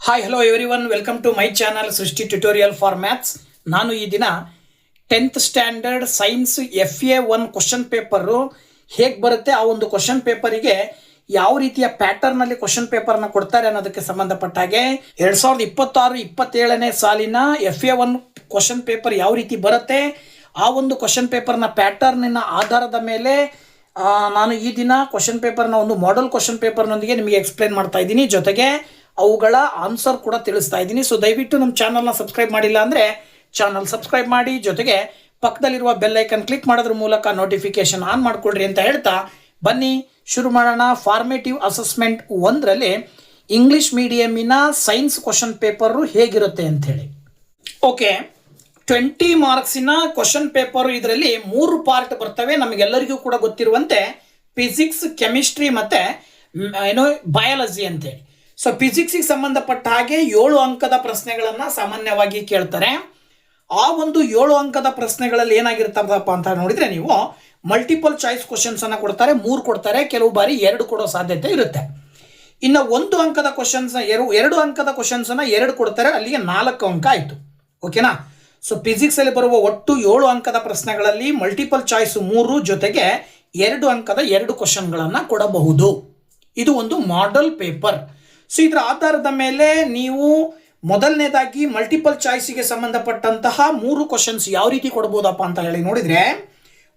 Hi hello everyone, welcome to my channel Srishti tutorial for maths. ನಾನು ಈ ದಿನ 10th standard science FA1 question paper ಹೇಗೆ ಬರುತ್ತೆ, ಆ ಒಂದು ಕ್ವಶನ್ ಪೇಪರಿಗೆ ಯಾವ ರೀತಿಯ ಪ್ಯಾಟರ್ನಲ್ಲಿ ಕ್ವಶನ್ ಪೇಪರ್ನ ಕೊಡ್ತಾರೆ ಅನ್ನೋದಕ್ಕೆ ಸಂಬಂಧಪಟ್ಟ ಹಾಗೆ 2026-27ನೇ ಸಾಲಿನ FA1 ಕ್ವಶನ್ ಪೇಪರ್ ಯಾವ ರೀತಿ ಬರುತ್ತೆ, ಆ ಒಂದು ಕ್ವಶನ್ ಪೇಪರ್ನ ಪ್ಯಾಟರ್ನಿನ ಆಧಾರದ ಮೇಲೆ ನಾನು ಈ ದಿನ ಕ್ವಶನ್ ಪೇಪರ್ನ ಒಂದು ಮಾಡೆಲ್ ಕ್ವಶನ್ ಪೇಪರ್ನೊಂದಿಗೆ ನಿಮಗೆ ಎಕ್ಸ್ಪ್ಲೇನ್ ಮಾಡ್ತಾ ಇದ್ದೀನಿ. ಜೊತೆಗೆ ಅವುಗಳ ಆನ್ಸರ್ ಕೂಡ ತಿಳಿಸ್ತಾ ಇದ್ದೀನಿ. ಸೊ ದಯವಿಟ್ಟು ನಮ್ಮ ಚಾನಲ್ನ ಸಬ್ಸ್ಕ್ರೈಬ್ ಮಾಡಿಲ್ಲ ಅಂದರೆ ಚಾನಲ್ ಸಬ್ಸ್ಕ್ರೈಬ್ ಮಾಡಿ, ಜೊತೆಗೆ ಪಕ್ಕದಲ್ಲಿರುವ ಬೆಲ್ ಐಕನ್ ಕ್ಲಿಕ್ ಮಾಡೋದ್ರ ಮೂಲಕ ನೋಟಿಫಿಕೇಶನ್ ಆನ್ ಮಾಡಿಕೊಡ್ರಿ ಅಂತ ಹೇಳ್ತಾ ಬನ್ನಿ ಶುರು ಮಾಡೋಣ. ಫಾರ್ಮೇಟಿವ್ ಅಸೆಸ್ಮೆಂಟ್ 1ರಲ್ಲಿ ಇಂಗ್ಲಿಷ್ ಮೀಡಿಯಮಿನ ಸೈನ್ಸ್ ಕ್ವಶನ್ ಪೇಪರು ಹೇಗಿರುತ್ತೆ ಅಂಥೇಳಿ. ಓಕೆ, 20 ಮಾರ್ಕ್ಸಿನ ಕ್ವಶನ್ ಪೇಪರು ಇದರಲ್ಲಿ 3 ಪಾರ್ಟ್ ಬರ್ತವೆ. ನಮಗೆಲ್ಲರಿಗೂ ಕೂಡ ಗೊತ್ತಿರುವಂತೆ ಫಿಸಿಕ್ಸ್, ಕೆಮಿಸ್ಟ್ರಿ ಮತ್ತು ಬಯಾಲಜಿ ಅಂತೇಳಿ. ಸೊ ಫಿಸಿಕ್ಸಿಗೆ ಸಂಬಂಧಪಟ್ಟ ಹಾಗೆ 7 ಅಂಕದ ಪ್ರಶ್ನೆಗಳನ್ನು ಸಾಮಾನ್ಯವಾಗಿ ಕೇಳ್ತಾರೆ. ಆ ಒಂದು 7 ಅಂಕದ ಪ್ರಶ್ನೆಗಳಲ್ಲಿ ಏನಾಗಿರ್ತದಪ್ಪ ಅಂತ ನೋಡಿದರೆ, ನೀವು ಮಲ್ಟಿಪಲ್ ಚಾಯ್ಸ್ ಕ್ವಶನ್ಸನ್ನು ಕೊಡ್ತಾರೆ, 3 ಕೊಡ್ತಾರೆ, ಕೆಲವು ಬಾರಿ 2 ಕೊಡೋ ಸಾಧ್ಯತೆ ಇರುತ್ತೆ. ಇನ್ನು 1 ಅಂಕದ ಕ್ವಶನ್ಸ್ 2 ಅಂಕದ ಕ್ವಶನ್ಸನ್ನು 2 ಕೊಡ್ತಾರೆ, ಅಲ್ಲಿಗೆ 4 ಅಂಕ ಆಯಿತು. ಓಕೆನಾ? ಸೊ ಫಿಸಿಕ್ಸಲ್ಲಿ ಬರುವ ಒಟ್ಟು 7 ಅಂಕದ ಪ್ರಶ್ನೆಗಳಲ್ಲಿ ಮಲ್ಟಿಪಲ್ ಚಾಯ್ಸ್ 3 ಜೊತೆಗೆ 2 ಅಂಕದ 2 ಕ್ವಶನ್ಗಳನ್ನು ಕೊಡಬಹುದು. ಇದು ಒಂದು ಮಾಡೆಲ್ ಪೇಪರ್. ಸೊ ಇದರ ಆಧಾರದ ಮೇಲೆ ನೀವು ಮೊದಲನೇದಾಗಿ ಮಲ್ಟಿಪಲ್ ಚಾಯ್ಸಿಗೆ ಸಂಬಂಧಪಟ್ಟಂತಹ 3 ಕ್ವಶನ್ಸ್ ಯಾವ ರೀತಿ ಕೊಡ್ಬೋದಪ್ಪ ಅಂತ ಹೇಳಿ ನೋಡಿದರೆ,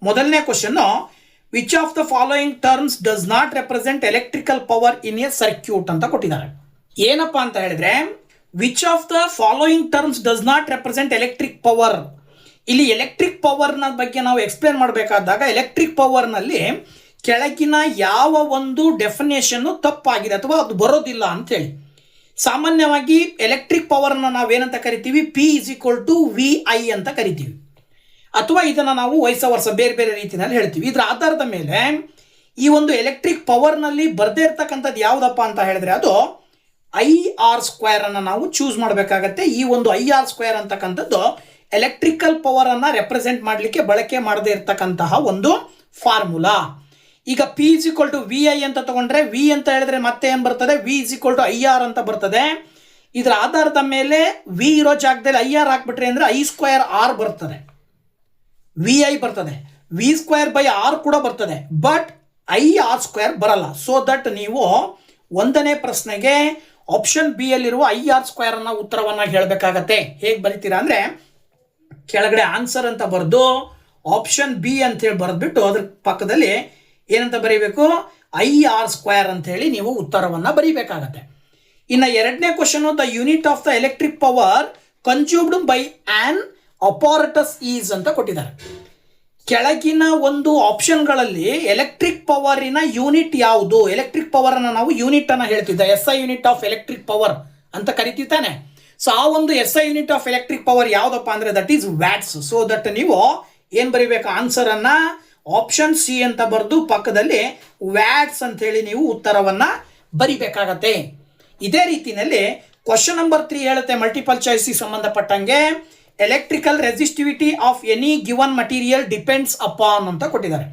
ಮೊದಲನೇ question, which of the following terms does not represent electrical power in a circuit ಅಂತ ಕೊಟ್ಟಿದ್ದಾರೆ. ಏನಪ್ಪ ಅಂತ ಹೇಳಿದ್ರೆ, which of the following terms does not represent electric power. ಇಲ್ಲಿ ಎಲೆಕ್ಟ್ರಿಕ್ ಪವರ್ನ ಬಗ್ಗೆ ನಾವು ಎಕ್ಸ್ಪ್ಲೇನ್ ಮಾಡಬೇಕಾದಾಗ ಎಲೆಕ್ಟ್ರಿಕ್ ಪವರ್ನಲ್ಲಿ ಕೆಳಗಿನ ಯಾವ ಒಂದು ಡೆಫಿನೇಷನ್ನು ತಪ್ಪಾಗಿದೆ ಅಥವಾ ಅದು ಬರೋದಿಲ್ಲ ಅಂಥೇಳಿ. ಸಾಮಾನ್ಯವಾಗಿ ಎಲೆಕ್ಟ್ರಿಕ್ ಪವರ್ನ ನಾವೇನಂತ ಕರಿತೀವಿ, P=VI ಅಂತ ಕರಿತೀವಿ, ಅಥವಾ ಇದನ್ನು ನಾವು ವೈಸ ಬೇರೆ ಬೇರೆ ರೀತಿಯಲ್ಲಿ ಹೇಳ್ತೀವಿ. ಇದರ ಆಧಾರದ ಮೇಲೆ ಈ ಒಂದು ಎಲೆಕ್ಟ್ರಿಕ್ ಪವರ್ನಲ್ಲಿ ಬರದೇ ಇರ್ತಕ್ಕಂಥದ್ದು ಯಾವುದಪ್ಪ ಅಂತ ಹೇಳಿದ್ರೆ ಅದು IR² ಅನ್ನು ನಾವು ಚೂಸ್ ಮಾಡಬೇಕಾಗತ್ತೆ. ಈ ಒಂದು IR² ಅಂತಕ್ಕಂಥದ್ದು ಎಲೆಕ್ಟ್ರಿಕಲ್ ಪವರನ್ನು ರೆಪ್ರೆಸೆಂಟ್ ಮಾಡಲಿಕ್ಕೆ ಬಳಕೆ ಮಾಡದೇ ಇರ್ತಕ್ಕಂತಹ ಒಂದು ಫಾರ್ಮುಲಾ. ಈಗ P=VI ಅಂತ ತಗೊಂಡ್ರೆ, V ಅಂತ ಹೇಳಿದ್ರೆ ಮತ್ತೆ ಏನು ಬರ್ತದೆ, V=IR ಅಂತ ಬರ್ತದೆ. ಇದರ ಆಧಾರದ ಮೇಲೆ V ಇರೋ ಜಾಗದಲ್ಲಿ IR ಹಾಕ್ಬಿಟ್ರೆ ಅಂದರೆ I²R ಬರ್ತದೆ, VI ಬರ್ತದೆ. V²/R ಕೂಡ ಬರ್ತದೆ, ಬಟ್ IR² ಬರಲ್ಲ. ಸೊ ದಟ್ ನೀವು 1ನೇ ಪ್ರಶ್ನೆಗೆ ಆಪ್ಷನ್ ಬಿ ಯಲ್ಲಿರುವ IR² ಅನ್ನ ಉತ್ತರವನ್ನು ಹೇಳಬೇಕಾಗತ್ತೆ. ಹೇಗೆ ಬರಿತೀರಾ ಅಂದರೆ, ಕೆಳಗಡೆ ಆನ್ಸರ್ ಅಂತ ಬರೆದು ಆಪ್ಷನ್ ಬಿ ಅಂತೇಳಿ ಬರೆದ್ಬಿಟ್ಟು ಅದ್ರ ಪಕ್ಕದಲ್ಲಿ ಏನಂತ ಬರೀಬೇಕು, IR² ಅಂತ ಹೇಳಿ ನೀವು ಉತ್ತರವನ್ನು ಬರೀಬೇಕಾಗತ್ತೆ. ಇನ್ನು 2ನೇ question, the unit of the electric power consumed by an apparatus is ಅಂತ ಕೊಟ್ಟಿದ್ದಾರೆ. ಕೆಳಗಿನ ಒಂದು ಆಪ್ಷನ್ಗಳಲ್ಲಿ ಎಲೆಕ್ಟ್ರಿಕ್ ಪವರಿನ ಯೂನಿಟ್ ಯಾವುದು, ಎಲೆಕ್ಟ್ರಿಕ್ ಪವರ್ ಅನ್ನು ನಾವು ಯೂನಿಟ್ ಅನ್ನು ಹೇಳ್ತಿದ್ದ, SI unit of electric power ಅಂತ ಕರಿತಿದ್ದಾನೆ. ಸೊ ಆ ಒಂದು SI unit of electric power ಯಾವುದಪ್ಪ ಅಂದರೆ that is watts. So that ನೀವು ಏನು ಬರೀಬೇಕು, ಆನ್ಸರ್ ಅನ್ನ ಆಪ್ಷನ್ ಸಿ ಅಂತ ಬರೆದು ಪಕ್ಕದಲ್ಲಿ ವ್ಯಾಟ್ಸ್ ಅಂತ ಹೇಳಿ ನೀವು ಉತ್ತರವನ್ನು ಬರಿಬೇಕಾಗತ್ತೆ. ಇದೇ ರೀತಿಯಲ್ಲಿ ಕ್ವಶನ್ ನಂಬರ್ 3 ಹೇಳುತ್ತೆ, ಮಲ್ಟಿಪಲ್ ಚಾಯ್ಸಿಗೆ ಸಂಬಂಧಪಟ್ಟಂಗೆ electrical resistivity of any given material depends upon ಅಂತ ಕೊಟ್ಟಿದ್ದಾರೆ.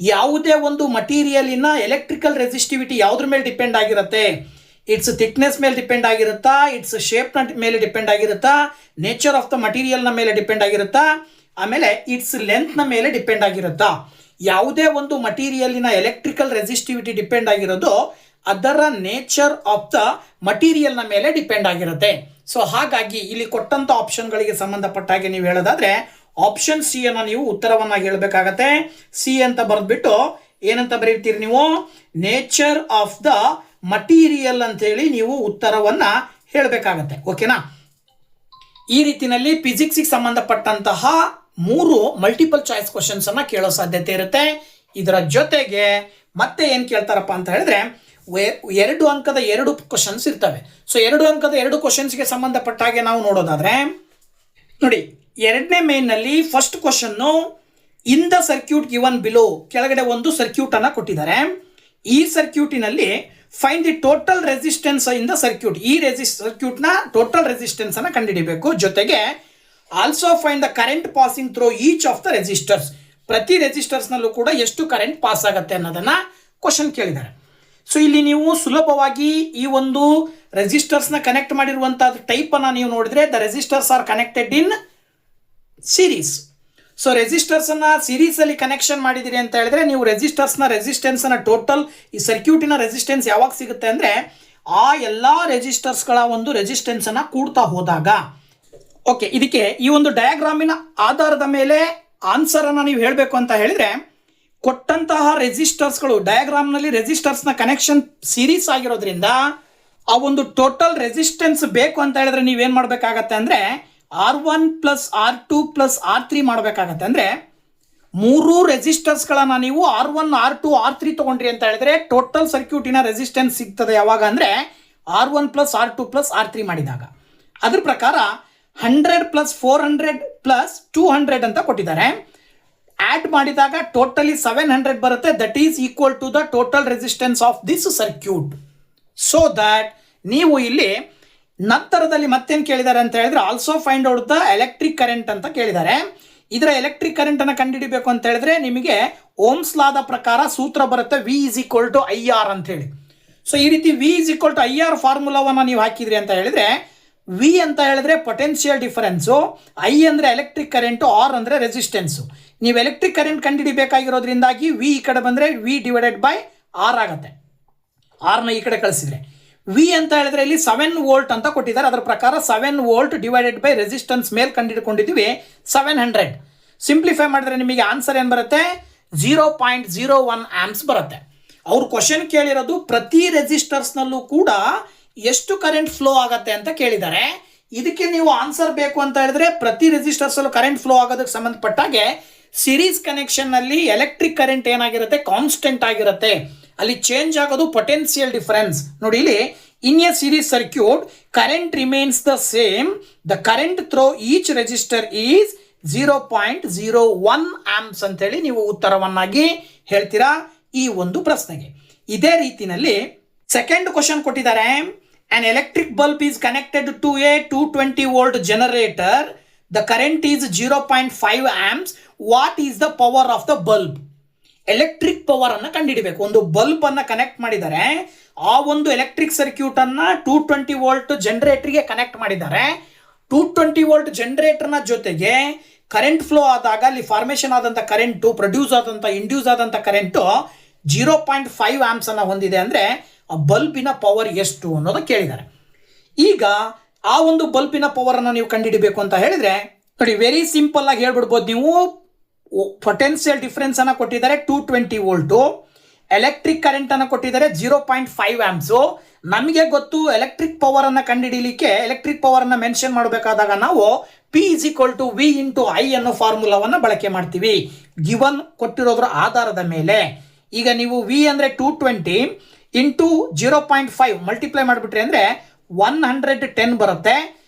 ಯಾವುದೇ ಒಂದು ಮಟೀರಿಯಲಿನ ಎಲೆಕ್ಟ್ರಿಕಲ್ ರೆಸಿಸ್ಟಿವಿಟಿ ಯಾವುದ್ರ ಮೇಲೆ ಡಿಪೆಂಡ್ ಆಗಿರುತ್ತೆ, ಇಟ್ಸ್ ಥಿಕ್ನೆಸ್ ಮೇಲೆ ಡಿಪೆಂಡ್ ಆಗಿರುತ್ತಾ, ಇಟ್ಸ್ ಶೇಪ್ನ ಮೇಲೆ ಡಿಪೆಂಡ್ ಆಗಿರುತ್ತಾ, ನೇಚರ್ ಆಫ್ ದ ಮಟೀರಿಯಲ್ನ ಮೇಲೆ ಡಿಪೆಂಡ್ ಆಗಿರುತ್ತಾ, ಆಮೇಲೆ ಇಟ್ಸ್ ಲೆಂತ್ನ ಮೇಲೆ ಡಿಪೆಂಡ್ ಆಗಿರುತ್ತಾ. ಯಾವುದೇ ಒಂದು ಮಟೀರಿಯಲಿನ ಎಲೆಕ್ಟ್ರಿಕಲ್ ರೆಸಿಸ್ಟಿವಿಟಿ ಡಿಪೆಂಡ್ ಆಗಿರೋದು ಅದರ ನೇಚರ್ ಆಫ್ ದ ಮಟೀರಿಯಲ್ನ ಮೇಲೆ ಡಿಪೆಂಡ್ ಆಗಿರುತ್ತೆ. ಸೊ ಹಾಗಾಗಿ ಇಲ್ಲಿ ಕೊಟ್ಟಂಥ ಆಪ್ಷನ್ಗಳಿಗೆ ಸಂಬಂಧಪಟ್ಟ ಹಾಗೆ ನೀವು ಹೇಳೋದಾದ್ರೆ ಆಪ್ಷನ್ ಸಿ ಅನ್ನು ನೀವು ಉತ್ತರವನ್ನು ಹೇಳಬೇಕಾಗತ್ತೆ. ಸಿ ಅಂತ ಬರೆದ್ಬಿಟ್ಟು ಏನಂತ ಬರೀತೀರಿ ನೀವು, ನೇಚರ್ ಆಫ್ ದ ಮಟೀರಿಯಲ್ ಅಂತೇಳಿ ನೀವು ಉತ್ತರವನ್ನು ಹೇಳಬೇಕಾಗತ್ತೆ. ಓಕೆನಾ? ಈ ರೀತಿಯಲ್ಲಿ ಫಿಸಿಕ್ಸಿಗೆ ಸಂಬಂಧಪಟ್ಟಂತಹ 3 ಮಲ್ಟಿಪಲ್ ಚಾಯ್ಸ್ ಕ್ವಶನ್ಸ್ ಅನ್ನ ಕೇಳೋ ಸಾಧ್ಯತೆ ಇರುತ್ತೆ. ಇದರ ಜೊತೆಗೆ ಮತ್ತೆ ಏನು ಕೇಳ್ತಾರಪ್ಪ ಅಂತ ಹೇಳಿದ್ರೆ 2 ಅಂಕದ 2 ಕ್ವಶನ್ಸ್ ಇರ್ತವೆ. ಸೊ 2 ಅಂಕದ 2 ಕ್ವಶನ್ಸ್ಗೆ ಸಂಬಂಧಪಟ್ಟ ಹಾಗೆ ನಾವು ನೋಡೋದಾದ್ರೆ ನೋಡಿ, 2ನೇ ಮೇನ್ನಲ್ಲಿ ಫಸ್ಟ್ ಕ್ವಶನ್ನು, in the circuit given below, ಕೆಳಗಡೆ ಒಂದು ಸರ್ಕ್ಯೂಟ್ ಅನ್ನ ಕೊಟ್ಟಿದ್ದಾರೆ. ಈ ಸರ್ಕ್ಯೂಟಿನಲ್ಲಿ find the total resistance in the circuit. ಈ ಸರ್ಕ್ಯೂಟ್ನ ಟೋಟಲ್ ರೆಸಿಸ್ಟೆನ್ಸ್ ಅನ್ನು ಕಂಡುಹಿಡಿಯಬೇಕು. ಜೊತೆಗೆ also find the current passing through each of the resistors. ಪ್ರತಿ ರೆಸಿಸ್ಟರ್ಸ್ನಲ್ಲೂ ಕೂಡ ಎಷ್ಟು ಕರೆಂಟ್ ಪಾಸ್ ಆಗುತ್ತೆ ಅನ್ನೋದನ್ನ ಕ್ವಶನ್ ಕೇಳಿದ್ದಾರೆ. ಸೊ ಇಲ್ಲಿ ನೀವು ಸುಲಭವಾಗಿ ಈ ಒಂದು ರೆಸಿಸ್ಟರ್ಸ್ನ ಕನೆಕ್ಟ್ ಮಾಡಿರುವಂತಹ ಟೈಪನ್ನು ನೀವು ನೋಡಿದ್ರೆ the resistors are connected in series. So ರೆಸಿಸ್ಟರ್ಸನ್ನು ಸೀರೀಸಲ್ಲಿ ಕನೆಕ್ಷನ್ ಮಾಡಿದಿರಿ ಅಂತ ಹೇಳಿದ್ರೆ ನೀವು ರೆಸಿಸ್ಟೆನ್ಸ್ನ ಟೋಟಲ್ ಈ ಸರ್ಕ್ಯೂಟಿನ ರೆಸಿಸ್ಟೆನ್ಸ್ ಯಾವಾಗ ಸಿಗುತ್ತೆ ಅಂದರೆ ಆ ಎಲ್ಲ ರೆಸಿಸ್ಟರ್ಸ್ಗಳ ಒಂದು ರೆಸಿಸ್ಟೆನ್ಸನ್ನು ಕೂಡ್ತಾ ಹೋದಾಗ. ಓಕೆ, ಇದಕ್ಕೆ ಈ ಒಂದು ಡಯಾಗ್ರಾಮಿನ ಆಧಾರದ ಮೇಲೆ ಆನ್ಸರನ್ನು ನೀವು ಹೇಳಬೇಕು ಅಂತ ಹೇಳಿದ್ರೆ ಕೊಟ್ಟಂತಹ ರೆಸಿಸ್ಟರ್ಸ್ಗಳು ಡಯಾಗ್ರಾಮ್ನಲ್ಲಿ ರೆಸಿಸ್ಟರ್ಸ್ನ ಕನೆಕ್ಷನ್ ಸೀರೀಸ್ ಆಗಿರೋದ್ರಿಂದ ಆ ಒಂದು ಟೋಟಲ್ ರೆಸಿಸ್ಟೆನ್ಸ್ ಬೇಕು ಅಂತ ಹೇಳಿದ್ರೆ ನೀವೇನು ಮಾಡಬೇಕಾಗತ್ತೆ ಅಂದರೆ R1 plus R2 plus R3 ಮಾಡಬೇಕಾಗತ್ತೆ. ಅಂದರೆ ಮೂರು ರೆಸಿಸ್ಟರ್ಸ್ಗಳನ್ನು ನೀವು R1 R2 R3 ತೊಗೊಂಡ್ರಿ ಅಂತ ಹೇಳಿದ್ರೆ ಟೋಟಲ್ ಸರ್ಕ್ಯೂಟಿನ ರೆಸಿಸ್ಟೆನ್ಸ್ ಸಿಗ್ತದೆ ಯಾವಾಗ ಅಂದರೆ R1 plus R2 plus R3 ಮಾಡಿದಾಗ. ಅದ್ರ ಪ್ರಕಾರ 100 ಪ್ಲಸ್ 400 ಪ್ಲಸ್ 200 ಅಂತ ಕೊಟ್ಟಿದ್ದಾರೆ. ಆ್ಯಡ್ ಮಾಡಿದಾಗ ಟೋಟಲಿ 700 ಬರುತ್ತೆ. That is equal to the total resistance of this circuit. So that ನೀವು ಇಲ್ಲಿ ನಂತರದಲ್ಲಿ ಮತ್ತೇನು ಕೇಳಿದ್ದಾರೆ ಅಂತ ಹೇಳಿದ್ರೆ also find out the electric current ಅಂತ ಕೇಳಿದ್ದಾರೆ. ಇದರ ಎಲೆಕ್ಟ್ರಿಕ್ ಕರೆಂಟನ್ನು ಕಂಡುಹಿಡಿಬೇಕು ಅಂತ ಹೇಳಿದ್ರೆ ನಿಮಗೆ ಓಮ್ಸ್ ಲಾದ ಪ್ರಕಾರ ಸೂತ್ರ ಬರುತ್ತೆ V is equal to IR ಅಂತ ಹೇಳಿ. ಸೊ ಈ ರೀತಿ V is equal to IR ಫಾರ್ಮುಲಾವನ್ನು ನೀವು ಹಾಕಿದ್ರಿ ಅಂತ ಹೇಳಿದ್ರೆ V ಅಂತ ಹೇಳಿದ್ರೆ ಪೊಟೆನ್ಷಿಯಲ್ ಡಿಫರೆನ್ಸು, I ಅಂದರೆ ಎಲೆಕ್ಟ್ರಿಕ್ ಕರೆಂಟು, R ಅಂದರೆ ರೆಸಿಸ್ಟೆನ್ಸು. ನೀವು ಎಲೆಕ್ಟ್ರಿಕ್ ಕರೆಂಟ್ ಕಂಡುಹಿಡಿಬೇಕಾಗಿರೋದ್ರಿಂದಾಗಿ V ಈ ಕಡೆ ಬಂದರೆ V ಡಿವೈಡೆಡ್ ಬೈ R ಆಗುತ್ತೆ. R ನ ಈ ಕಡೆ ಕಳಿಸಿದ್ರೆ V ಅಂತ ಹೇಳಿದ್ರೆ ಇಲ್ಲಿ 7 ವೋಲ್ಟ್ ಅಂತ ಕೊಟ್ಟಿದ್ದಾರೆ. ಅದರ ಪ್ರಕಾರ 7 ವೋಲ್ಟ್ ಡಿವೈಡೆಡ್ ಬೈ ರೆಸಿಸ್ಟೆನ್ಸ್ ಮೇಲೆ ಕಂಡುಹಿಡ್ಕೊಂಡಿದ್ದೀವಿ 700. ಸಿಂಪ್ಲಿಫೈ ಮಾಡಿದ್ರೆ ನಿಮಗೆ ಆನ್ಸರ್ ಏನು ಬರುತ್ತೆ 0.01 ಆಂಪ್ಸ್ ಬರುತ್ತೆ. ಅವ್ರು ಕ್ವಶನ್ ಕೇಳಿರೋದು ಪ್ರತಿ ರೆಸಿಸ್ಟರ್ಸ್ನಲ್ಲೂ ಕೂಡ ಎಷ್ಟು ಕರೆಂಟ್ ಫ್ಲೋ ಆಗುತ್ತೆ ಅಂತ ಕೇಳಿದ್ದಾರೆ. ಇದಕ್ಕೆ ನೀವು ಆನ್ಸರ್ ಬೇಕು ಅಂತ ಹೇಳಿದ್ರೆ ಪ್ರತಿ ರೆಸಿಸ್ಟರ್ಸಲ್ಲೂ ಕರೆಂಟ್ ಫ್ಲೋ ಆಗೋದಕ್ಕೆ ಸಂಬಂಧಪಟ್ಟಾಗೆ ಸಿರೀಸ್ ಕನೆಕ್ಷನ್ನಲ್ಲಿ ಎಲೆಕ್ಟ್ರಿಕ್ ಕರೆಂಟ್ ಏನಾಗಿರುತ್ತೆ ಕಾನ್ಸ್ಟೆಂಟ್ ಆಗಿರುತ್ತೆ. ಅಲ್ಲಿ ಚೇಂಜ್ ಆಗೋದು ಪೊಟೆನ್ಷಿಯಲ್ ಡಿಫರೆನ್ಸ್. ನೋಡಿ ಇಲ್ಲಿ in a series circuit current remains the same, the current through each resistor is 0.01 amps ಅಂತೇಳಿ ನೀವು ಉತ್ತರವನ್ನಾಗಿ ಹೇಳ್ತೀರಾ ಈ ಒಂದು ಪ್ರಶ್ನೆಗೆ. ಇದೇ ರೀತಿಯಲ್ಲಿ ಸೆಕೆಂಡ್ ಕ್ವಶನ್ ಕೊಟ್ಟಿದ್ದಾರೆ. an electric bulb is connected to a 220 volt generator, the current is 0.5 amps, what is the power of the bulb? Electric power ಅನ್ನು ಕಂಡುಹಿಡಬೇಕು. ಒಂದು ಬಲ್ಬ್ ಅನ್ನ ಕನೆಕ್ಟ್ ಮಾಡಿದ್ದಾರೆ, ಆ ಒಂದು ಎಲೆಕ್ಟ್ರಿಕ್ ಸರ್ಕ್ಯೂಟ್ ಅನ್ನ 220 ವೋಲ್ಟ್ ಜನರೇಟರ್ಗೆ ಕನೆಕ್ಟ್ ಮಾಡಿದ್ದಾರೆ. 220 ವೋಲ್ಟ್ ಜನರೇಟರ್ನ ಜೊತೆಗೆ ಕರೆಂಟ್ ಫ್ಲೋ ಆದಾಗ ಅಲ್ಲಿ ಫಾರ್ಮೇಷನ್ ಆದಂಥ ಕರೆಂಟು, ಪ್ರೊಡ್ಯೂಸ್ ಆದಂಥ ಇಂಡ್ಯೂಸ್ ಆದಂಥ ಕರೆಂಟು 0.5 ಆಂಪ್ಸ್ ಅನ್ನು ಹೊಂದಿದೆ. ಅಂದರೆ ಆ ಬಲ್ಬಿನ ಪವರ್ ಎಷ್ಟು ಅನ್ನೋದು ಕೇಳಿದ್ದಾರೆ. ಈಗ ಆ ಒಂದು ಬಲ್ಬಿನ ಪವರನ್ನು ನೀವು ಕಂಡುಹಿಡಬೇಕು ಅಂತ ಹೇಳಿದ್ರೆ ನೋಡಿ ವೆರಿ ಸಿಂಪಲ್ ಆಗಿ ಹೇಳ್ಬಿಡ್ಬೋದು ನೀವು. ಪೊಟೆನ್ಷಿಯಲ್ ಡಿಫರೆನ್ಸ್ ಅನ್ನು ಕೊಟ್ಟಿದ್ದಾರೆ 220 ವೋಲ್ಟು, ಎಲೆಕ್ಟ್ರಿಕ್ ಕರೆಂಟ್ ಅನ್ನು ಕೊಟ್ಟಿದ್ದಾರೆ 0.5 ಆಂಪ್ಸು. ನಮಗೆ ಗೊತ್ತು ಎಲೆಕ್ಟ್ರಿಕ್ ಪವರ್ ಅನ್ನು ಕಂಡುಹಿಡಿಯಲಿಕ್ಕೆ ಎಲೆಕ್ಟ್ರಿಕ್ ಪವರ್ ಅನ್ನು ಮೆನ್ಷನ್ ಮಾಡಬೇಕಾದಾಗ ನಾವು P is equal to V into I ಅನ್ನೋ ಫಾರ್ಮುಲಾವನ್ನು ಬಳಕೆ ಮಾಡ್ತೀವಿ ಗಿವನ್ ಕೊಟ್ಟಿರೋದ್ರ ಆಧಾರದ ಮೇಲೆ. ಈಗ ನೀವು V ಅಂದರೆ 220 ಇಂಟು 0.5 ಮಲ್ಟಿಪ್ಲೈ ಮಾಡಿಬಿಟ್ರಿ ಅಂದರೆ 110 ಬರುತ್ತೆ.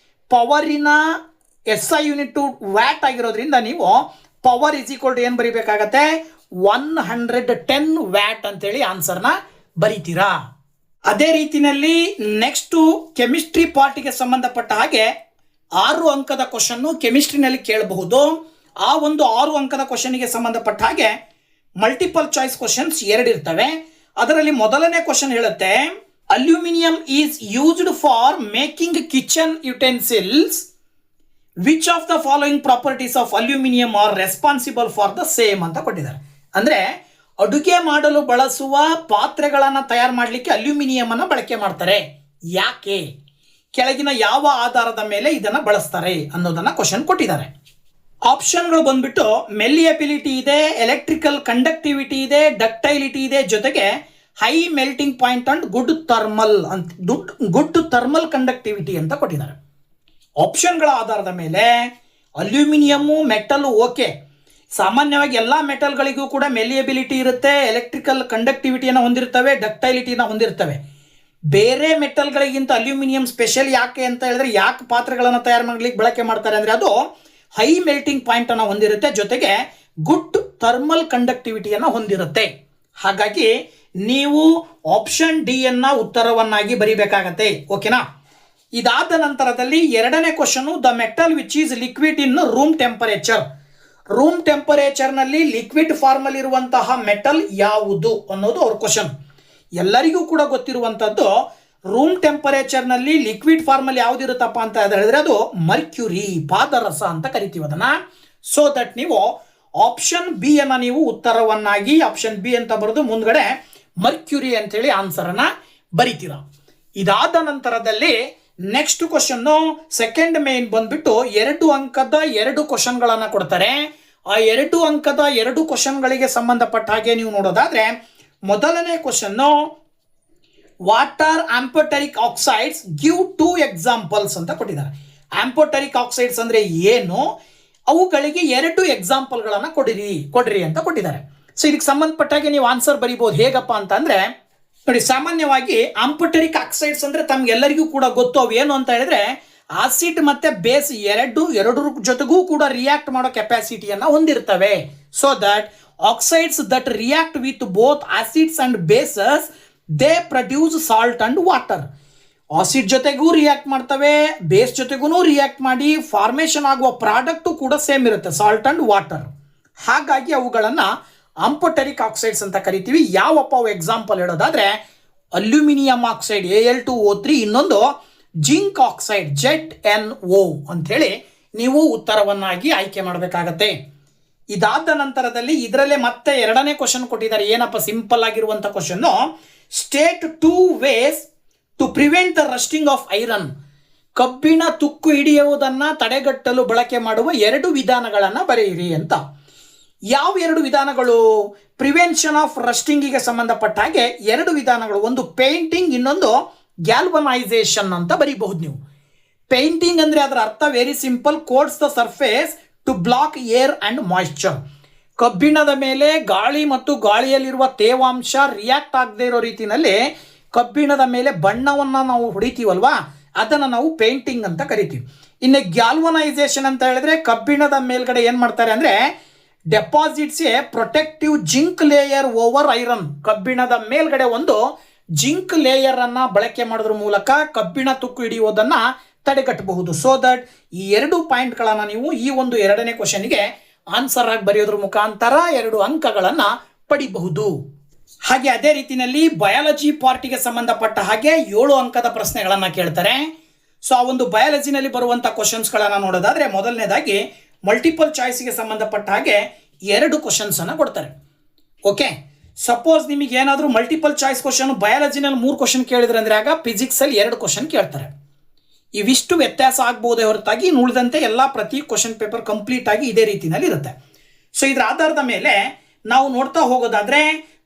ಪವರಿನ SI ಯೂನಿಟ್ ವ್ಯಾಟ್ ಆಗಿರೋದ್ರಿಂದ ನೀವು ಪವರ್ ಇಸ್ ಈಕ್ವಲ್ ಟು ಏನು ಬರೀಬೇಕಾಗತ್ತೆ 110 ವ್ಯಾಟ್ ಅಂತೇಳಿ ಆನ್ಸರ್ನ ಬರೀತೀರಾ. ಅದೇ ರೀತಿಯಲ್ಲಿ ನೆಕ್ಸ್ಟು ಕೆಮಿಸ್ಟ್ರಿ ಪಾರ್ಟಿಗೆ ಸಂಬಂಧಪಟ್ಟ ಹಾಗೆ 6 ಅಂಕದ ಕ್ವಶನ್ನು ಕೆಮಿಸ್ಟ್ರಿನಲ್ಲಿ ಕೇಳಬಹುದು. ಆ ಒಂದು 6 ಅಂಕದ ಕ್ವಶನ್ಗೆ ಸಂಬಂಧಪಟ್ಟ ಹಾಗೆ ಮಲ್ಟಿಪಲ್ ಚಾಯ್ಸ್ ಕ್ವಶನ್ಸ್ 2 ಇರ್ತವೆ. ಅದರಲ್ಲಿ ಮೊದಲನೇ ಕ್ವಶನ್ ಹೇಳುತ್ತೆ aluminium is used for making kitchen utensils, which of the following properties of aluminium are responsible for the same ಅಂತ ಕೊಟ್ಟಿದ್ದಾರೆ. ಅಂದರೆ ಅಡುಗೆ ಮಾಡಲು ಬಳಸುವ ಪಾತ್ರೆಗಳನ್ನು ತಯಾರು ಮಾಡಲಿಕ್ಕೆ ಅಲ್ಯೂಮಿನಿಯಂ ಅನ್ನು ಬಳಕೆ ಮಾಡ್ತಾರೆ. ಯಾಕೆ, ಕೆಳಗಿನ ಯಾವ ಆಧಾರದ ಮೇಲೆ ಇದನ್ನು ಬಳಸ್ತಾರೆ ಅನ್ನೋದನ್ನ ಕ್ವಶನ್ ಕೊಟ್ಟಿದ್ದಾರೆ. ಆಪ್ಷನ್ಗಳು ಬಂದ್ಬಿಟ್ಟು ಮೆಲ್ಲಿಯಬಿಲಿಟಿ ಇದೆ, ಎಲೆಕ್ಟ್ರಿಕಲ್ ಕಂಡಕ್ಟಿವಿಟಿ ಇದೆ, ಡಕ್ಟೈಲಿಟಿ ಇದೆ, ಜೊತೆಗೆ high melting point and good thermal conductivity ಅಂತ ಕೊಟ್ಟಿದ್ದಾರೆ. ಆಪ್ಷನ್ಗಳ ಆಧಾರದ ಮೇಲೆ ಅಲ್ಯೂಮಿನಿಯಮ್ಮು ಮೆಟಲ್ ಓಕೆ, ಸಾಮಾನ್ಯವಾಗಿ ಎಲ್ಲ ಮೆಟಲ್ಗಳಿಗೂ ಕೂಡ ಮೆಲಿಯಬಿಲಿಟಿ ಇರುತ್ತೆ, ಎಲೆಕ್ಟ್ರಿಕಲ್ ಕಂಡಕ್ಟಿವಿಟಿಯನ್ನು ಹೊಂದಿರ್ತವೆ, ಡಕ್ಟೈಲಿಟಿನ ಹೊಂದಿರ್ತವೆ. ಬೇರೆ ಮೆಟಲ್ಗಳಿಗಿಂತ ಅಲ್ಯೂಮಿನಿಯಂ ಸ್ಪೆಷಲ್ ಯಾಕೆ ಅಂತ ಹೇಳಿದ್ರೆ ಯಾಕೆ ಪಾತ್ರೆಗಳನ್ನು ತಯಾರು ಮಾಡಲಿಕ್ಕೆ ಬಳಕೆ ಮಾಡ್ತಾರೆ ಅಂದರೆ ಅದು ಹೈ ಮೆಲ್ಟಿಂಗ್ ಪಾಯಿಂಟನ್ನು ಹೊಂದಿರುತ್ತೆ, ಜೊತೆಗೆ ಗುಡ್ ಥರ್ಮಲ್ ಕಂಡಕ್ಟಿವಿಟಿಯನ್ನು ಹೊಂದಿರುತ್ತೆ. ಹಾಗಾಗಿ ನೀವು ಆಪ್ಷನ್ ಡಿ ಅನ್ನ ಉತ್ತರವನ್ನಾಗಿ ಬರೀಬೇಕಾಗತ್ತೆ. ಓಕೆನಾ. ಇದಾದ ನಂತರದಲ್ಲಿ ಎರಡನೇ question, the metal which is liquid in room temperature. Room ಟೆಂಪರೇಚರ್ನಲ್ಲಿ ಲಿಕ್ವಿಡ್ ಫಾರ್ಮಲ್ಲಿ ಇರುವಂತಹ ಮೆಟಲ್ ಯಾವುದು ಅನ್ನೋದು ಅವ್ರ ಕ್ವಶನ್. ಎಲ್ಲರಿಗೂ ಕೂಡ ಗೊತ್ತಿರುವಂಥದ್ದು ರೂಮ್ ಟೆಂಪರೇಚರ್ನಲ್ಲಿ ಲಿಕ್ವಿಡ್ ಫಾರ್ಮಲ್ಲಿ ಯಾವುದಿರುತ್ತಪ್ಪ ಅಂತ ಹೇಳಿದ್ರೆ ಅದು ಮರ್ಕ್ಯುರಿ, ಪಾದರಸ ಅಂತ ಕರಿತೀವಿ ಅದನ್ನ. ಸೊ ದಟ್ ನೀವು ಆಪ್ಷನ್ ಬಿ ಅನ್ನ ನೀವು ಉತ್ತರವನ್ನಾಗಿ ಆಪ್ಷನ್ ಬಿ ಅಂತ ಬರೆದು ಮುಂದ್ಗಡೆ ಮರ್ಕ್ಯುರಿ ಅಂತೇಳಿ ಆನ್ಸರನ್ನ ಬರಿತೀರ. ಇದಾದ ನಂತರದಲ್ಲಿ ನೆಕ್ಸ್ಟ್ ಕ್ವಶನ್ ಸೆಕೆಂಡ್ ಮೇನ್ ಬಂದ್ಬಿಟ್ಟು 2 ಅಂಕದ 2 ಕ್ವಶನ್ಗಳನ್ನ ಕೊಡ್ತಾರೆ. ಆ 2 ಅಂಕದ 2 ಕ್ವಶನ್ಗಳಿಗೆ ಸಂಬಂಧಪಟ್ಟ ಹಾಗೆ ನೀವು ನೋಡೋದಾದ್ರೆ ಮೊದಲನೇ question, water amphoteric oxides give 2 examples ಅಂತ ಕೊಟ್ಟಿದ್ದಾರೆ. ಆಂಫೋಟೆರಿಕ್ ಆಕ್ಸೈಡ್ಸ್ ಅಂದ್ರೆ ಏನು, ಅವುಗಳಿಗೆ 2 ಎಕ್ಸಾಂಪಲ್ಗಳನ್ನ ಕೊಡ್ರಿ ಅಂತ ಕೊಟ್ಟಿದ್ದಾರೆ. ಸೊ ಇದಕ್ಕೆ ಸಂಬಂಧಪಟ್ಟಾಗೆ ನೀವು ಆನ್ಸರ್ ಬರೀಬಹುದು. ಹೇಗಪ್ಪ ಅಂತಂದ್ರೆ ನೋಡಿ, ಸಾಮಾನ್ಯವಾಗಿ ಆಂಫೋಟೆರಿಕ್ ಆಕ್ಸೈಡ್ಸ್ ಅಂದ್ರೆ ತಮ್ಗೆಲ್ಲರಿಗೂ ಕೂಡ ಗೊತ್ತು. ಅವು ಏನು ಅಂತ ಹೇಳಿದ್ರೆ ಆಸಿಡ್ ಮತ್ತೆ ಬೇಸ್ ಎರಡರ ಜೊತೆಗೂ ಕೂಡ ರಿಯಾಕ್ಟ್ ಮಾಡೋ ಕೆಪಾಸಿಟಿಯನ್ನ ಹೊಂದಿರ್ತವೆ. So that oxides that react with both acids and basis they produce salt and water. Acid ಜೊತೆಗೂ ರಿಯಾಕ್ಟ್ ಮಾಡ್ತವೆ, ಬೇಸ್ ಜೊತೆಗೂ ರಿಯಾಕ್ಟ್ ಮಾಡಿ ಫಾರ್ಮೇಶನ್ ಆಗುವ ಪ್ರಾಡಕ್ಟ್ ಕೂಡ ಸೇಮ್ ಇರುತ್ತೆ, ಸಾಲ್ಟ್ ಅಂಡ್ ವಾಟರ್. ಹಾಗಾಗಿ ಅವುಗಳನ್ನ ಆಂಫೋಟೆರಿಕ್ ಆಕ್ಸೈಡ್ಸ್ ಅಂತ ಕರಿತೀವಿ. ಯಾವಪ್ಪ ಅವು ಎಕ್ಸಾಂಪಲ್ ಹೇಳೋದಾದ್ರೆ ಅಲ್ಯೂಮಿನಿಯಂ ಆಕ್ಸೈಡ್ Al2O3, ಇನ್ನೊಂದು ಜಿಂಕ್ ಆಕ್ಸೈಡ್ ZnO ಅಂತ ಹೇಳಿ ನೀವು ಉತ್ತರವನ್ನಾಗಿ ಆಯ್ಕೆ ಮಾಡಬೇಕಾಗತ್ತೆ. ಇದಾದ ನಂತರದಲ್ಲಿ ಇದರಲ್ಲೇ ಮತ್ತೆ 2ನೇ ಕ್ವಶನ್ ಕೊಟ್ಟಿದ್ದಾರೆ. ಏನಪ್ಪ, ಸಿಂಪಲ್ ಆಗಿರುವಂತ question, state 2 ways to prevent the rusting of iron. ಕಬ್ಬಿಣ ತುಕ್ಕು ಹಿಡಿಯುವುದನ್ನ ತಡೆಗಟ್ಟಲು ಬಳಕೆ ಮಾಡುವ 2 ವಿಧಾನಗಳನ್ನ ಬರೆಯಿರಿ ಅಂತ. ಯಾವ 2 ವಿಧಾನಗಳು? ಪ್ರಿವೆನ್ಷನ್ ಆಫ್ ರಸ್ಟಿಂಗಿಗೆ ಸಂಬಂಧಪಟ್ಟ ಹಾಗೆ 2 ವಿಧಾನಗಳು, ಒಂದು ಪೇಂಟಿಂಗ್, ಇನ್ನೊಂದು ಗ್ಯಾಲ್ವನೈಸೇಷನ್ ಅಂತ ಬರೀಬಹುದು ನೀವು. ಪೇಂಟಿಂಗ್ ಅಂದ್ರೆ ಅದರ ಅರ್ಥ very simple, coats the surface to block air and moisture. ಕಬ್ಬಿಣದ ಮೇಲೆ ಗಾಳಿ ಮತ್ತು ಗಾಳಿಯಲ್ಲಿರುವ ತೇವಾಂಶ ರಿಯಾಕ್ಟ್ ಆಗದೆ ಇರೋ ರೀತಿಯಲ್ಲಿ ಕಬ್ಬಿಣದ ಮೇಲೆ ಬಣ್ಣವನ್ನ ನಾವು ಹೊಡಿತೀವಲ್ವಾ, ಅದನ್ನ ನಾವು ಪೇಂಟಿಂಗ್ ಅಂತ ಕರಿತೀವಿ. ಇನ್ನು ಗ್ಯಾಲ್ವನೈಸೇಷನ್ ಅಂತ ಹೇಳಿದ್ರೆ ಕಬ್ಬಿಣದ ಮೇಲ್ಗಡೆ ಏನ್ ಮಾಡ್ತಾರೆ ಅಂದ್ರೆ deposits A protective zinc layer over iron. ಕಬ್ಬಿಣದ ಮೇಲ್ಗಡೆ ಒಂದು ಜಿಂಕ್ ಲೇಯರ್ ಅನ್ನ ಬಳಕೆ ಮಾಡೋದ್ರ ಮೂಲಕ ಕಬ್ಬಿಣ ತುಕ್ಕು ಹಿಡಿಯುವುದನ್ನ ತಡೆಗಟ್ಟಬಹುದು. ಸೊ ದಟ್ ಈ 2 ಪಾಯಿಂಟ್ಗಳನ್ನ ನೀವು ಈ ಒಂದು 2ನೇ ಕ್ವಶನ್ಗೆ ಆನ್ಸರ್ ಆಗಿ ಬರೆಯೋದ್ರ ಮುಖಾಂತರ 2 ಅಂಕಗಳನ್ನ ಪಡಿಬಹುದು. ಹಾಗೆ ಅದೇ ರೀತಿಯಲ್ಲಿ ಬಯಾಲಜಿ ಪಾರ್ಟಿಗೆ ಸಂಬಂಧಪಟ್ಟ ಹಾಗೆ 7 ಅಂಕದ ಪ್ರಶ್ನೆಗಳನ್ನ ಕೇಳ್ತಾರೆ. ಸೊ ಆ ಒಂದು ಬಯಾಲಜಿನಲ್ಲಿ ಬರುವಂತ ಕ್ವಶನ್ಸ್ಗಳನ್ನ ನೋಡೋದಾದ್ರೆ ಮೊದಲನೇದಾಗಿ ಮಲ್ಟಿಪಲ್ ಚಾಯ್ಸ್ಗೆ ಸಂಬಂಧಪಟ್ಟ ಹಾಗೆ 2 ಕ್ವಶನ್ಸ್ ಅನ್ನ ಕೊಡ್ತಾರೆ. ಓಕೆ, ಸಪೋಸ್ ನಿಮಗೆ ಏನಾದರೂ ಮಲ್ಟಿಪಲ್ ಚಾಯ್ಸ್ ಕ್ವಶನ್ ಬಯಾಲಜಿನಲ್ಲಿ 3 ಕ್ವಶನ್ ಕೇಳಿದ್ರೆ ಅಂದ್ರೆ ಆಗ ಫಿಸಿಕ್ಸ್ ಅಲ್ಲಿ 2 ಕ್ವಶನ್ ಕೇಳ್ತಾರೆ. ಇವಿಷ್ಟು ವ್ಯತ್ಯಾಸ ಆಗ್ಬಹುದೇ ಹೊರತಾಗಿ ಉಳಿದಂತೆ ಎಲ್ಲ ಪ್ರತಿ ಕ್ವಶನ್ ಪೇಪರ್ ಕಂಪ್ಲೀಟ್ ಆಗಿ ಇದೇ ರೀತಿಯಲ್ಲಿ ಇರುತ್ತೆ. ಸೊ ಇದರ ಆಧಾರದ ಮೇಲೆ ನಾವು ನೋಡ್ತಾ ಹೋಗೋದಾದ್ರೆ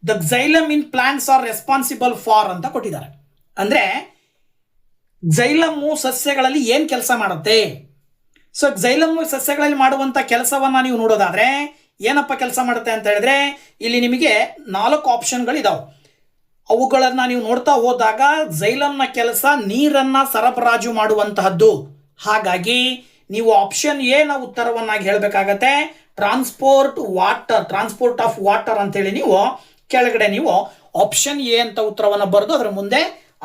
the xylem in plants are responsible for ಅಂತ ಕೊಟ್ಟಿದ್ದಾರೆ. ಅಂದ್ರೆ ಝೈಲಮ್ಮು ಸಸ್ಯಗಳಲ್ಲಿ ಏನ್ ಕೆಲಸ ಮಾಡುತ್ತೆ? ಸೊ ಝೈಲಮ್ಮು ಸಸ್ಯಗಳಲ್ಲಿ ಮಾಡುವಂತ ಕೆಲಸವನ್ನ ನೀವು ನೋಡೋದಾದ್ರೆ ಏನಪ್ಪ ಕೆಲಸ ಮಾಡುತ್ತೆ ಅಂತ ಹೇಳಿದ್ರೆ ಇಲ್ಲಿ ನಿಮಗೆ 4 ಆಪ್ಷನ್ಗಳು ಇದಾವೆ. ಅವುಗಳನ್ನ ನೀವು ನೋಡ್ತಾ ಹೋದಾಗ ಝೈಲಮ್ನ ಕೆಲಸ ನೀರನ್ನ ಸರಬರಾಜು ಮಾಡುವಂತಹದ್ದು. ಹಾಗಾಗಿ ನೀವು ಆಪ್ಷನ್ ಎ ನ ಉತ್ತರವನ್ನಾಗಿ ಹೇಳಬೇಕಾಗತ್ತೆ. ಟ್ರಾನ್ಸ್ಪೋರ್ಟ್ ಆಫ್ ವಾಟರ್ ಅಂತ ಹೇಳಿ ನೀವು ಕೆಳಗಡೆ ನೀವು ಆಪ್ಷನ್ ಎ ಅಂತ ಉತ್ತರವನ್ನ ಬರೆದು ಅದರ ಮುಂದೆ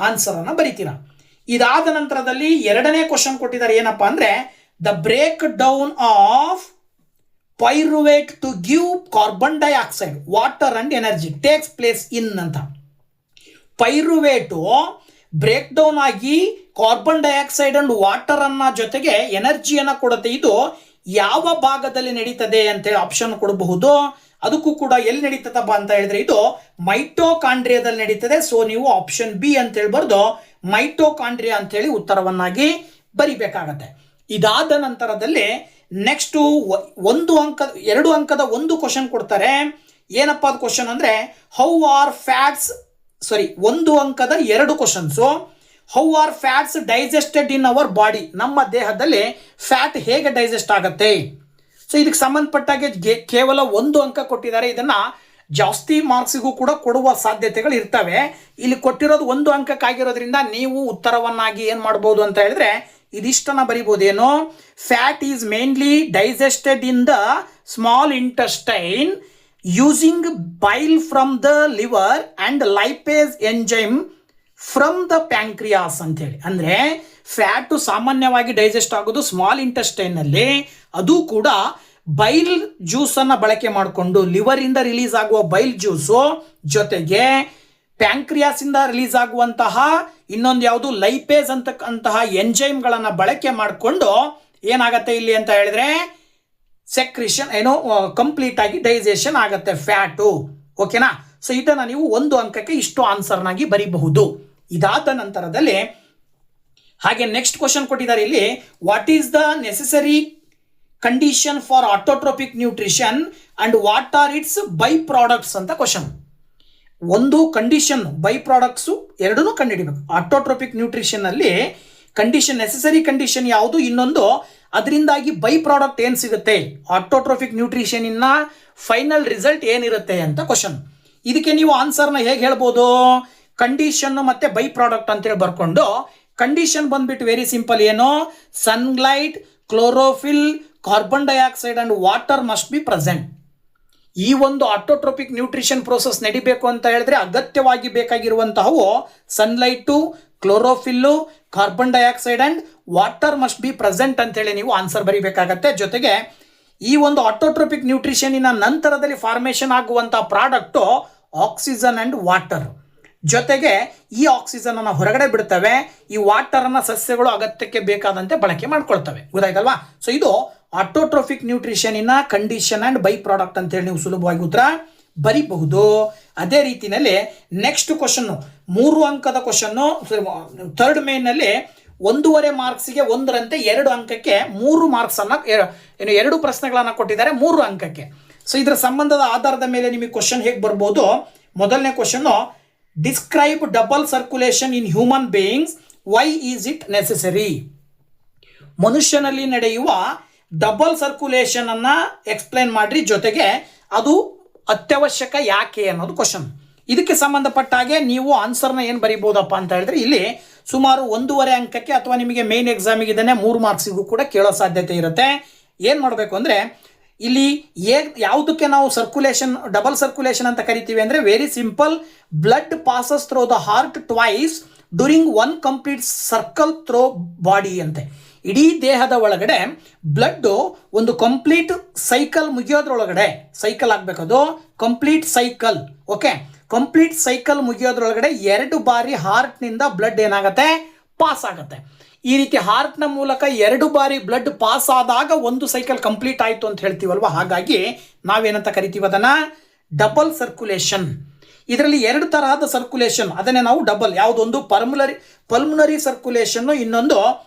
ಆನ್ಸರ್ ಅನ್ನ ಬರೀತೀರಾ. ಇದಾದ ನಂತರದಲ್ಲಿ 2ನೇ ಕ್ವಶನ್ ಕೊಟ್ಟಿದ್ದಾರೆ. ಏನಪ್ಪಾ ಅಂದ್ರೆ the break down of pyruvate to give carbon dioxide water and energy takes place in ಅಂತ. ಪೈರುವೇಟು ಬ್ರೇಕ್ ಡೌನ್ ಆಗಿ ಕಾರ್ಬನ್ ಡೈಆಕ್ಸೈಡ್ ಅಂಡ್ ವಾಟರ್ ಅನ್ನ ಜೊತೆಗೆ ಎನರ್ಜಿಯನ್ನ ಕೊಡುತ್ತೆ. ಇದು ಯಾವ ಭಾಗದಲ್ಲಿ ನಡೀತದೆ ಅಂತೇಳಿ ಆಪ್ಷನ್ ಕೊಡಬಹುದು. ಅದಕ್ಕೂ ಕೂಡ ಎಲ್ಲಿ ನಡೀತದಪ್ಪ ಅಂತ ಹೇಳಿದ್ರೆ ಇದು ಮೈಟೋಕಾಂಡ್ರಿಯಾದಲ್ಲಿ ನಡೀತದೆ. ಸೊ ನೀವು ಆಪ್ಷನ್ ಬಿ ಅಂತ ಹೇಳಿ ಬರ್ದು ಮೈಟೋಕಾಂಡ್ರಿಯಾ ಅಂತ ಹೇಳಿ ಉತ್ತರವನ್ನಾಗಿ ಬರಿಬೇಕಾಗತ್ತೆ. ಇದಾದ ನಂತರದಲ್ಲಿ ನೆಕ್ಸ್ಟ್ 2 ಅಂಕದ 1 ಕ್ವಶನ್ ಕೊಡ್ತಾರೆ. ಏನಪ್ಪಾ ಅದು ಕ್ವಶನ್ ಅಂದ್ರೆ ಹೌ ಆರ್ ಫ್ಯಾಟ್ಸ್ 1 ಅಂಕದ 2 questions. How are fats digested in our body? ನಮ್ಮ ದೇಹದಲ್ಲಿ ಫ್ಯಾಟ್ ಹೇಗೆ ಡೈಜೆಸ್ಟ್ ಆಗುತ್ತೆ? ಸೊ ಇದಕ್ಕೆ ಸಂಬಂಧಪಟ್ಟಾಗೆ ಕೇವಲ 1 ಅಂಕ ಕೊಟ್ಟಿದ್ದಾರೆ. ಇದನ್ನ ಜಾಸ್ತಿ ಮಾರ್ಕ್ಸಿಗೂ ಕೂಡ ಕೊಡುವ ಸಾಧ್ಯತೆಗಳು ಇರ್ತವೆ. ಇಲ್ಲಿ ಕೊಟ್ಟಿರೋದು 1 ಅಂಕಕ್ಕಾಗಿರೋದ್ರಿಂದ ನೀವು ಉತ್ತರವನ್ನಾಗಿ ಏನ್ ಮಾಡ್ಬೋದು ಅಂತ ಹೇಳಿದ್ರೆ ಇದಿಷ್ಟನ್ನ ಬರಿಬಹುದು. ಏನು? Fat is mainly digested in the small intestine using bile from the liver and lipase enzyme from the pancreas ಅಂತ ಹೇಳಿ. ಅಂದ್ರೆ ಫ್ಯಾಟು ಸಾಮಾನ್ಯವಾಗಿ ಡೈಜೆಸ್ಟ್ ಆಗೋದು ಸ್ಮಾಲ್ ಇಂಟೆಸ್ಟೈನ್ ನಲ್ಲಿ, ಅದು ಕೂಡ ಬೈಲ್ ಜ್ಯೂಸ್ ಅನ್ನ ಬಳಕೆ ಮಾಡಿಕೊಂಡು ಲಿವರ್ ಇಂದ ರಿಲೀಸ್ ಆಗುವ ಬೈಲ್ ಜ್ಯೂಸು ಜೊತೆಗೆ ಪ್ಯಾಂಕ್ರಿಯಾಸ್ ಇಂದ ರಿಲೀಸ್ ಆಗುವಂತಹ ಇನ್ನೊಂದು ಯಾವುದು ಲೈಪೇಸ್ ಅಂತಕ್ಕಂತಹ ಎಂಜೈಮ್ಗಳನ್ನ ಬಳಕೆ ಮಾಡಿಕೊಂಡು ಏನಾಗತ್ತೆ ಇಲ್ಲಿ ಅಂತ ಹೇಳಿದ್ರೆ ಸೆಕ್ರಿಷನ್ ಏನೋ ಕಂಪ್ಲೀಟ್ ಆಗಿ ಡೈಜೆಷನ್ ಆಗತ್ತೆ ಫ್ಯಾಟು. ಓಕೆನಾ? ಸೊ ಇದನ್ನ ನೀವು ಒಂದು ಅಂಕಕ್ಕೆ ಇಷ್ಟು ಆನ್ಸರ್ನಾಗಿ ಬರೀಬಹುದು. ಇದಾದ ನಂತರದಲ್ಲಿ ಹಾಗೆ ನೆಕ್ಸ್ಟ್ ಕ್ವಶನ್ ಕೊಟ್ಟಿದ್ದಾರೆ ಇಲ್ಲಿ, what is the necessary condition for autotrophic nutrition and what are its by products ಅಂತ ಕ್ವಶನ್. ಒಂದು ಕಂಡೀಷನ್ ಬೈ ಪ್ರಾಡಕ್ಟ್ಸು ಎರಡನ್ನೂ ಕಂಡುಹಿಡಿಬೇಕು. ಆಟೋಟ್ರೋಪಿಕ್ ನ್ಯೂಟ್ರಿಷನ್ ಅಲ್ಲಿ ಕಂಡೀಷನ್ ನೆಸೆಸರಿ ಕಂಡೀಷನ್ ಯಾವುದು, ಇನ್ನೊಂದು ಅದರಿಂದಾಗಿ ಬೈ ಪ್ರಾಡಕ್ಟ್ ಏನು ಸಿಗುತ್ತೆ, ಆಟೋಟ್ರೋಪಿಕ್ ನ್ಯೂಟ್ರಿಷನ್ ಇನ್ನ ಫೈನಲ್ ರಿಸಲ್ಟ್ ಏನಿರುತ್ತೆ ಅಂತ ಕ್ವಶನ್. ಇದಕ್ಕೆ ನೀವು ಆನ್ಸರ್ನ ಹೇಗೆ ಹೇಳ್ಬೋದು, ಕಂಡೀಷನ್ ಮತ್ತೆ ಬೈ ಪ್ರಾಡಕ್ಟ್ ಅಂತೇಳಿ ಬರ್ಕೊಂಡು, ಕಂಡೀಷನ್ ಬಂದ್ಬಿಟ್ಟು ವೆರಿ ಸಿಂಪಲ್, ಏನು sunlight, chlorophyll, carbon dioxide and water must be present. ಈ ಒಂದು ಆಟೋಟ್ರೋಪಿಕ್ ನ್ಯೂಟ್ರಿಷನ್ ಪ್ರೋಸೆಸ್ ನಡಿಬೇಕು ಅಂತ ಹೇಳಿದ್ರೆ ಅಗತ್ಯವಾಗಿ ಬೇಕಾಗಿರುವಂತಹವು sunlight, chlorophyll, carbon dioxide and water must be present ಅಂತೇಳಿ ನೀವು ಆನ್ಸರ್ ಬರೀಬೇಕಾಗತ್ತೆ. ಜೊತೆಗೆ ಈ ಒಂದು ಆಟೋಟ್ರೋಪಿಕ್ ನ್ಯೂಟ್ರಿಷನಿನ ನಂತರದಲ್ಲಿ ಫಾರ್ಮೇಷನ್ ಆಗುವಂತಹ ಪ್ರಾಡಕ್ಟು ಆಕ್ಸಿಜನ್ ಅಂಡ್ ವಾಟರ್. ಜೊತೆಗೆ ಈ ಆಕ್ಸಿಜನ್ ಅನ್ನು ಹೊರಗಡೆ ಬಿಡ್ತವೆ, ಈ ವಾಟರ್ ಅನ್ನ ಸಸ್ಯಗಳು ಅಗತ್ಯಕ್ಕೆ ಬೇಕಾದಂತೆ ಬಳಕೆ ಮಾಡ್ಕೊಳ್ತವೆ. ಗೊತ್ತಾಯ್ತಲ್ವಾ? ಸೊ ಇದು ಆಟೋಟ್ರೋಫಿಕ್ ನ್ಯೂಟ್ರಿಷನ್ ಇನ ಕಂಡೀಷನ್ ಅಂಡ್ ಬೈ ಪ್ರಾಡಕ್ಟ್ ಅಂತ ಹೇಳಿ ನೀವು ಸುಲಭವಾಗಿ ಉತ್ತರ ಬರೀಬಹುದು. ಅದೇ ರೀತಿಯಲ್ಲಿ ನೆಕ್ಸ್ಟ್ ಕ್ವಶನ್ 3 ಅಂಕದ ಕ್ವಶನ್, ಥರ್ಡ್ ಮೇನ್ ನಲ್ಲಿ 1.5 ಮಾರ್ಕ್ಸ್ಗೆ 1ರಂತೆ 2 ಅಂಕಕ್ಕೆ 3 ಮಾರ್ಕ್ಸ್ ಅನ್ನ 2 ಪ್ರಶ್ನೆಗಳನ್ನ ಕೊಟ್ಟಿದ್ದಾರೆ 3 ಅಂಕಕ್ಕೆ. ಸೊ ಇದರ ಸಂಬಂಧದ ಆಧಾರದ ಮೇಲೆ ನಿಮಗೆ ಕ್ವಶನ್ ಹೇಗೆ ಬರ್ಬೋದು. ಮೊದಲನೇ question, describe double circulation in human beings, why is it necessary. ಮನುಷ್ಯನಲ್ಲಿ ನಡೆಯುವ ಡಬಲ್ ಸರ್ಕ್ಯುಲೇಷನ್ ಅನ್ನ ಎಕ್ಸ್ಪ್ಲೈನ್ ಮಾಡ್ರಿ, ಜೊತೆಗೆ ಅದು ಅತ್ಯವಶ್ಯಕ ಯಾಕೆ ಅನ್ನೋದು ಕ್ವಶನ್. ಇದಕ್ಕೆ ಸಂಬಂಧಪಟ್ಟ ಹಾಗೆ ನೀವು ಆನ್ಸರ್ನ ಏನು ಬರೀಬಹುದಪ್ಪ ಅಂತ ಹೇಳಿದ್ರೆ ಇಲ್ಲಿ ಸುಮಾರು 1.5 ಅಂಕಕ್ಕೆ ಅಥವಾ ನಿಮಗೆ ಮೇನ್ ಎಕ್ಸಾಮಿಗೆ ಇದನ್ನೇ 3 ಮಾರ್ಕ್ಸಿಗೂ ಕೂಡ ಕೇಳೋ ಸಾಧ್ಯತೆ ಇರುತ್ತೆ. ಏನು ಮಾಡಬೇಕು ಅಂದರೆ ಇಲ್ಲಿ ಯಾವುದಕ್ಕೆ ನಾವು ಸರ್ಕ್ಯುಲೇಷನ್ ಡಬಲ್ ಸರ್ಕ್ಯುಲೇಷನ್ ಅಂತ ಕರಿತೀವಿ ಅಂದರೆ very simple, blood passes through the heart twice during 1 complete circle through body ಅಂತೆ. ಇಡೀ ದೇಹದ ಒಳಗಡೆ ಬ್ಲಡ್ ಒಂದು ಕಂಪ್ಲೀಟ್ ಸೈಕಲ್ ಮುಗಿಯೋದ್ರೊಳಗಡೆ, ಸೈಕಲ್ ಆಗಬೇಕದು complete cycle. Okay, complete cycle ಮುಗಿಯೋದ್ರೊಳಗಡೆ 2 ಬಾರಿ ಹಾರ್ಟ್ನಿಂದ ಬ್ಲಡ್ ಏನಾಗುತ್ತೆ, ಪಾಸ್ ಆಗುತ್ತೆ. ಈ ರೀತಿ ಹಾರ್ಟ್ನ ಮೂಲಕ 2 ಬಾರಿ ಬ್ಲಡ್ ಪಾಸ್ ಆದಾಗ ಒಂದು ಸೈಕಲ್ ಕಂಪ್ಲೀಟ್ ಆಯಿತು ಅಂತ ಹೇಳ್ತೀವಲ್ವ. ಹಾಗಾಗಿ ನಾವೇನಂತ ಕರಿತೀವಿ ಅದನ್ನ ಡಬಲ್ ಸರ್ಕ್ಯುಲೇಷನ್. ಇದರಲ್ಲಿ 2 ತರಹದ ಸರ್ಕ್ಯುಲೇಷನ್, ಅದನ್ನೇ ನಾವು ಡಬಲ್, ಯಾವುದೊಂದು ಪಲ್ಮನರಿ ಸರ್ಕ್ಯುಲೇಷನ್, ಇನ್ನೊಂದು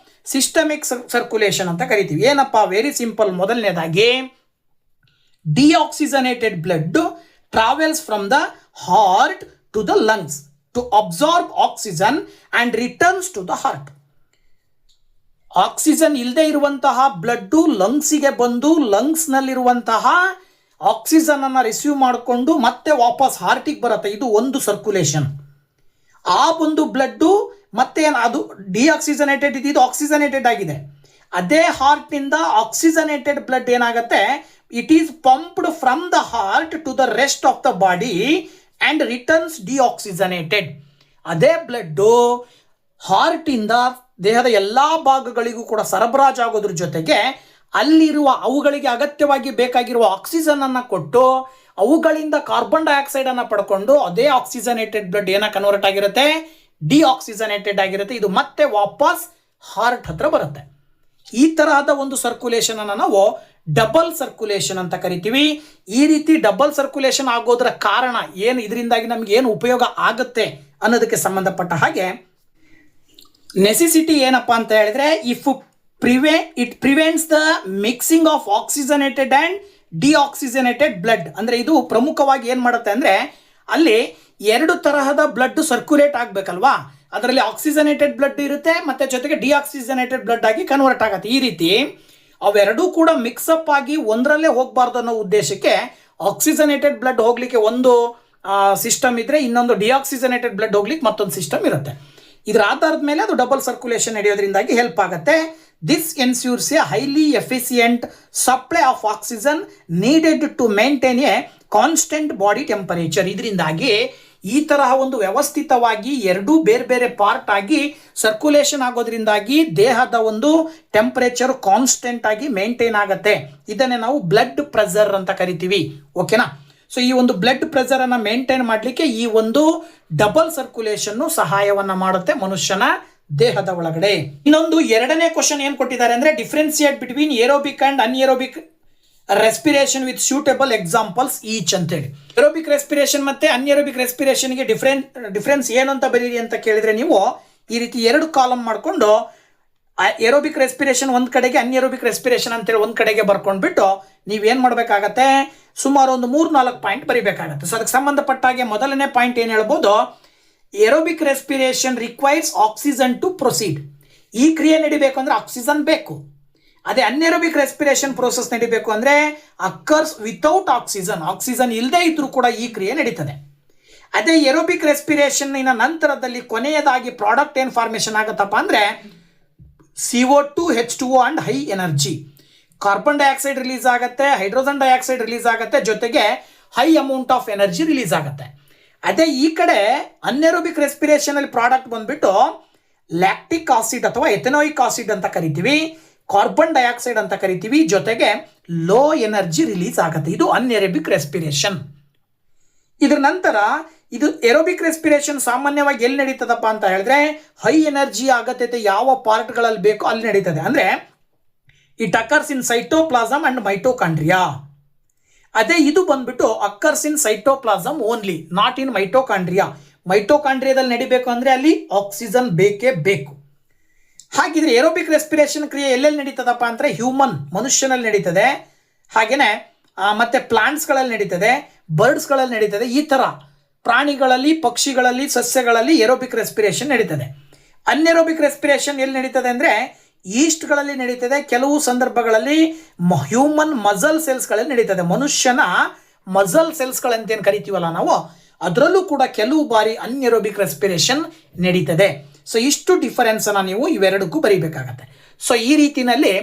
ಸಿಸ್ಟಮಿಕ್ ಸರ್ಕ್ಯುಲೇಷನ್ ಅಂತ ಕರಿತೀವಿ. ಏನಪ್ಪಾ, ವೆರಿ ಸಿಂಪಲ್. ಮೊದಲನೇದಾಗಿ deoxygenated blood travels from the heart to the lungs to absorb oxygen and returns to the heart. Oxygen ಇಲ್ಲದೆ ಇರುವಂತಹ ಬ್ಲಡ್ ಲಂಗ್ಸಿಗೆ ಬಂದು ಲಂಗ್ಸ್ನಲ್ಲಿರುವಂತಹ ಆಕ್ಸಿಜನ್ ಅನ್ನು ರಿಸೀವ್ ಮಾಡಿಕೊಂಡು ಮತ್ತೆ ವಾಪಸ್ ಹಾರ್ಟಿಗೆ ಬರುತ್ತೆ. ಇದು ಒಂದು ಸರ್ಕ್ಯುಲೇಷನ್. ಆ ಒಂದು ಬ್ಲಡ್ಡು ಮತ್ತೆ ಅದು ಡಿಆಕ್ಸಿಜನೇಟೆಡ್ ಇದು ಆಕ್ಸಿಜನೇಟೆಡ್ ಆಗಿದೆ. ಅದೇ ಹಾರ್ಟ್ನಿಂದ ಆಕ್ಸಿಜನೇಟೆಡ್ ಬ್ಲಡ್ ಏನಾಗುತ್ತೆ, it is pumped from the heart to the rest of the body and returns deoxygenated. ಅದೇ ಬ್ಲಡ್ಡು ಹಾರ್ಟಿಂದ ದೇಹದ ಎಲ್ಲ ಭಾಗಗಳಿಗೂ ಕೂಡ ಸರಬರಾಜು ಆಗೋದ್ರ ಜೊತೆಗೆ ಅಲ್ಲಿರುವ ಅವುಗಳಿಗೆ ಅಗತ್ಯವಾಗಿ ಬೇಕಾಗಿರುವ ಆಕ್ಸಿಜನ್ ಅನ್ನು ಕೊಟ್ಟು ಅವುಗಳಿಂದ ಕಾರ್ಬನ್ ಡೈಆಕ್ಸೈಡ್ ಅನ್ನು ಪಡ್ಕೊಂಡು ಅದೇ ಆಕ್ಸಿಜನೇಟೆಡ್ ಬ್ಲಡ್ ಏನ ಕನ್ವರ್ಟ್ ಆಗಿರುತ್ತೆ, ಡಿಆಕ್ಸಿಜನೇಟೆಡ್ ಆಗಿರುತ್ತೆ. ಇದು ಮತ್ತೆ ವಾಪಸ್ ಹಾರ್ಟ್ ಹತ್ರ ಬರುತ್ತೆ. ಈ ತರಹದ ಒಂದು ಸರ್ಕ್ಯುಲೇಷನ್ ಅನ್ನು ನಾವು ಡಬಲ್ ಸರ್ಕ್ಯುಲೇಷನ್ ಅಂತ ಕರಿತೀವಿ. ಈ ರೀತಿ ಡಬಲ್ ಸರ್ಕ್ಯುಲೇಷನ್ ಆಗೋದ್ರ ಕಾರಣ ಏನು, ಇದರಿಂದಾಗಿ ನಮ್ಗೆ ಏನು ಉಪಯೋಗ ಆಗುತ್ತೆ ಅನ್ನೋದಕ್ಕೆ ಸಂಬಂಧಪಟ್ಟ ಹಾಗೆ ನೆಸೆಸಿಟಿ ಏನಪ್ಪಾ ಅಂತ ಹೇಳಿದ್ರೆ, it prevents the mixing of oxygenated and deoxygenated blood. ಅಂದ್ರೆ ಇದು ಪ್ರಮುಖವಾಗಿ ಏನ್ ಮಾಡುತ್ತೆ ಅಂದ್ರೆ ಅಲ್ಲಿ 2 ತರಹದ ಬ್ಲಡ್ ಸರ್ಕ್ಯುಲೇಟ್ ಆಗ್ಬೇಕಲ್ವಾ, ಅದರಲ್ಲಿ ಆಕ್ಸಿಜನೇಟೆಡ್ ಬ್ಲಡ್ ಇರುತ್ತೆ ಮತ್ತೆ ಜೊತೆಗೆ ಡಿಆಕ್ಸಿಜನೇಟೆಡ್ ಬ್ಲಡ್ ಆಗಿ ಕನ್ವರ್ಟ್ ಆಗುತ್ತೆ. ಈ ರೀತಿ ಅವೆರಡೂ ಕೂಡ ಮಿಕ್ಸಪ್ ಆಗಿ ಒಂದರಲ್ಲೇ ಹೋಗಬಾರ್ದು ಅನ್ನೋ ಉದ್ದೇಶಕ್ಕೆ ಆಕ್ಸಿಜನೇಟೆಡ್ ಬ್ಲಡ್ ಹೋಗ್ಲಿಕ್ಕೆ ಒಂದು ಸಿಸ್ಟಮ್ ಇದ್ರೆ ಇನ್ನೊಂದು ಡಿಆಕ್ಸಿಜನೇಟೆಡ್ ಬ್ಲಡ್ ಹೋಗ್ಲಿಕ್ಕೆ ಮತ್ತೊಂದು ಸಿಸ್ಟಮ್ ಇರುತ್ತೆ. ಇದರ ಆಧಾರದ ಮೇಲೆ ಅದು ಡಬಲ್ ಸರ್ಕ್ಯುಲೇಷನ್ ನಡೆಯೋದ್ರಿಂದಾಗಿ ಹೆಲ್ಪ್ ಆಗುತ್ತೆ. This ensures a highly efficient supply of oxygen needed to maintain a constant body temperature. ಇದರಿಂದಾಗಿ ಈ ತರಹ ಒಂದು ವ್ಯವಸ್ಥಿತವಾಗಿ 2 ಬೇರೆ ಬೇರೆ ಪಾರ್ಟ್ ಆಗಿ ಸರ್ಕ್ಯುಲೇಷನ್ ಆಗೋದ್ರಿಂದಾಗಿ ದೇಹದ ಒಂದು ಟೆಂಪರೇಚರ್ ಕಾನ್ಸ್ಟೆಂಟ್ ಆಗಿ ಮೇಂಟೈನ್ ಆಗುತ್ತೆ. ಇದನ್ನೇ ನಾವು ಬ್ಲಡ್ ಪ್ರೆಷರ್ ಅಂತ ಕರಿತೀವಿ. ಓಕೆನಾ? ಸೊ ಈ ಒಂದು ಬ್ಲಡ್ ಪ್ರೆಷರನ್ನು ಮೇಂಟೈನ್ ಮಾಡಲಿಕ್ಕೆ ಈ ಒಂದು ಡಬಲ್ ಸರ್ಕ್ಯುಲೇಷನ್ ಸಹಾಯವನ್ನು ಮಾಡುತ್ತೆ ಮನುಷ್ಯನ ದೇಹದ ಒಳಗಡೆ. ಇನ್ನೊಂದು ಎರಡನೇ ಕ್ವಶನ್ ಏನು ಕೊಟ್ಟಿದ್ದಾರೆ ಅಂದರೆ differentiate between aerobic and anaerobic respiration with suitable examples each ಅಂತೇಳಿ. ಏರೋಬಿಕ್ ರೆಸ್ಪಿರೇಷನ್ ಮತ್ತೆ ಅನ್ಏರೋಬಿಕ್ ರೆಸ್ಪಿರೇಷನ್ಗೆ ಡಿಫ್ರೆನ್ಸ್ ಏನು ಅಂತ ಬರೀರಿ ಅಂತ ಕೇಳಿದರೆ ನೀವು ಈ ರೀತಿ 2 ಕಾಲಮ್ ಮಾಡಿಕೊಂಡು ಏರೋಬಿಕ್ ರೆಸ್ಪಿರೇಷನ್ ಒಂದು ಕಡೆಗೆ ಅನ್ಏರೋಬಿಕ್ ರೆಸ್ಪಿರೇಷನ್ ಅಂತೇಳಿ ಒಂದು ಕಡೆಗೆ ಬರ್ಕೊಂಡ್ಬಿಟ್ಟು ನೀವೇನು ಮಾಡಬೇಕಾಗತ್ತೆ, ಸುಮಾರು ಒಂದು 3-4 ಪಾಯಿಂಟ್ ಬರೀಬೇಕಾಗತ್ತೆ. ಸೊ ಅದಕ್ಕೆ ಸಂಬಂಧಪಟ್ಟಾಗೆ ಮೊದಲನೇ ಪಾಯಿಂಟ್ ಏನು ಹೇಳ್ಬೋದು, aerobic respiration requires oxygen to proceed. ಈ ಕ್ರಿಯೆ ನಡಿಬೇಕು ಅಂದರೆ ಆಕ್ಸಿಜನ್ ಬೇಕು. ಅದೇ ಅನ್ಏರೋಬಿಕ್ ರೆಸ್ಪಿರೇಷನ್ ಪ್ರೋಸೆಸ್ ನಡಿಬೇಕು ಅಂದರೆ ಅಕ್ಕರ್ಸ್ ವಿತೌಟ್ ಆಕ್ಸಿಜನ್. ಆಕ್ಸಿಜನ್ ಇಲ್ಲದೆ ಇದ್ರೂ ಕೂಡ ಈ ಕ್ರಿಯೆ ನಡೀತದೆ. ಅದೇ ಏರೋಬಿಕ್ ರೆಸ್ಪಿರೇಷನ್ನಿನ ನಂತರದಲ್ಲಿ ಕೊನೆಯದಾಗಿ ಪ್ರಾಡಕ್ಟ್ ಏನು ಫಾರ್ಮೇಷನ್ ಆಗುತ್ತಪ್ಪ ಅಂದರೆ CO2 H2O and high energy. Carbon dioxide release ಆಗುತ್ತೆ, ಹೈಡ್ರೋಜನ್ ಡೈಆಕ್ಸೈಡ್ ರಿಲೀಸ್ ಆಗುತ್ತೆ, ಜೊತೆಗೆ high amount of energy release ಆಗುತ್ತೆ. ಅದೇ ಈ ಕಡೆ ಅನ್ಏರೋಬಿಕ್ ರೆಸ್ಪಿರೇಷನ್ ಅಲ್ಲಿ ಪ್ರಾಡಕ್ಟ್ ಬಂದ್ಬಿಟ್ಟು ಲ್ಯಾಕ್ಟಿಕ್ ಆಸಿಡ್ ಅಥವಾ ಎಥೆನೋಯಿಕ್ ಆಸಿಡ್ ಅಂತ ಕರಿತೀವಿ, ಕಾರ್ಬನ್ ಡೈಆಕ್ಸೈಡ್ ಅಂತ ಕರಿತೀವಿ, ಜೊತೆಗೆ ಲೋ ಎನರ್ಜಿ ರಿಲೀಸ್ ಆಗುತ್ತೆ. ಇದು ಅನ್ಏರೋಬಿಕ್ ರೆಸ್ಪಿರೇಷನ್. ಇದ್ರ ನಂತರ ಇದು ಏರೋಬಿಕ್ ರೆಸ್ಪಿರೇಷನ್ ಸಾಮಾನ್ಯವಾಗಿ ಎಲ್ಲಿ ನಡೀತದಪ್ಪ ಅಂತ ಹೇಳಿದ್ರೆ ಹೈ ಎನರ್ಜಿ ಅಗತ್ಯತೆ ಯಾವ ಪಾರ್ಟ್ಗಳಲ್ಲಿ ಬೇಕೋ ಅಲ್ಲಿ ನಡೀತದೆ. ಅಂದರೆ it occurs in cytoplasm and mitochondria. ಅದೇ ಇದು ಬಂದ್ಬಿಟ್ಟು occurs in cytoplasm only, not in mitochondria. ಮೈಟೋಕಾಂಡ್ರಿಯಾದಲ್ಲಿ ನಡಿಬೇಕು ಅಂದರೆ ಅಲ್ಲಿ ಆಕ್ಸಿಜನ್ ಬೇಕೇ ಬೇಕು. ಹಾಗಿದ್ರೆ ಏರೋಬಿಕ್ ರೆಸ್ಪಿರೇಷನ್ ಕ್ರಿಯೆ ಎಲ್ಲೆಲ್ಲಿ ನಡೀತದಪ್ಪ ಅಂದರೆ ಮನುಷ್ಯನಲ್ಲಿ ನಡೀತದೆ, ಹಾಗೆಯೇ ಮತ್ತೆ ಪ್ಲಾಂಟ್ಸ್ಗಳಲ್ಲಿ ನಡೀತದೆ, ಬರ್ಡ್ಸ್ಗಳಲ್ಲಿ ನಡೀತದೆ. ಈ ಥರ ಪ್ರಾಣಿಗಳಲ್ಲಿ, ಪಕ್ಷಿಗಳಲ್ಲಿ, ಸಸ್ಯಗಳಲ್ಲಿ ಏರೋಬಿಕ್ ರೆಸ್ಪಿರೇಷನ್ ನಡೀತದೆ. ಅನ್ಏರೋಬಿಕ್ ರೆಸ್ಪಿರೇಷನ್ ಎಲ್ಲಿ ನಡೀತದೆ ಅಂದರೆ ಈಸ್ಟ್ಗಳಲ್ಲಿ ನಡೀತದೆ. ಕೆಲವು ಸಂದರ್ಭಗಳಲ್ಲಿ ಹ್ಯೂಮನ್ ಮಸಲ್ ಸೆಲ್ಸ್ಗಳಲ್ಲಿ ನಡೀತದೆ. ಮನುಷ್ಯನ ಮಸಲ್ ಸೆಲ್ಸ್ಗಳಂತೇನು ಕರಿತೀವಲ್ಲ ನಾವು, ಅದರಲ್ಲೂ ಕೂಡ ಕೆಲವು ಬಾರಿ ಅನ್ಏರೋಬಿಕ್ ರೆಸ್ಪಿರೇಷನ್ ನಡೀತದೆ. ಸೊ ಇಷ್ಟು ಡಿಫರೆನ್ಸನ್ನು ನೀವು ಇವೆರಡಕ್ಕೂ ಬರೀಬೇಕಾಗತ್ತೆ. ಸೊ ಈ ರೀತಿಯಲ್ಲಿ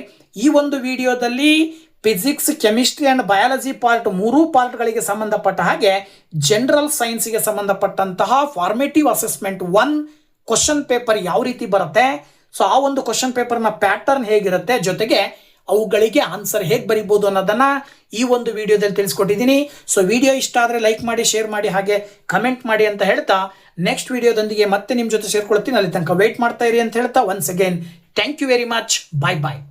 ಈ ಒಂದು ವಿಡಿಯೋದಲ್ಲಿ physics, chemistry and biology part 3 ಪಾರ್ಟ್ಗಳಿಗೆ ಸಂಬಂಧಪಟ್ಟ ಹಾಗೆ ಜನರಲ್ ಸೈನ್ಸ್ಗೆ ಸಂಬಂಧಪಟ್ಟಂತಹ ಫಾರ್ಮೇಟಿವ್ ಅಸೆಸ್ಮೆಂಟ್ 1 ಕ್ವಶನ್ ಪೇಪರ್ ಯಾವ ರೀತಿ ಬರುತ್ತೆ, ಸೊ ಆ ಒಂದು ಕ್ವಶನ್ ಪೇಪರ್ನ ಪ್ಯಾಟರ್ನ್ ಹೇಗಿರುತ್ತೆ, ಜೊತೆಗೆ ಅವುಗಳಿಗೆ ಆನ್ಸರ್ ಹೇಗೆ ಬರಿಬೋದು ಅನ್ನೋದನ್ನು ಈ ಒಂದು ವಿಡಿಯೋದಲ್ಲಿ ತಿಳಿಸ್ಕೊಟ್ಟಿದ್ದೀನಿ. ಸೊ ವಿಡಿಯೋ ಇಷ್ಟ ಆದರೆ ಲೈಕ್ ಮಾಡಿ, ಶೇರ್ ಮಾಡಿ, ಹಾಗೆ ಕಮೆಂಟ್ ಮಾಡಿ ಅಂತ ಹೇಳ್ತಾ ನೆಕ್ಸ್ಟ್ ವಿಡಿಯೋದೊಂದಿಗೆ ಮತ್ತೆ ನಿಮ್ಮ ಜೊತೆ ಸೇರ್ಕೊಳ್ತೀನಿ. ಅಲ್ಲಿ ತನಕ ವೇಟ್ ಮಾಡ್ತಾ ಇರಿ ಅಂತ ಹೇಳ್ತಾ once again thank you very much. Bye bye.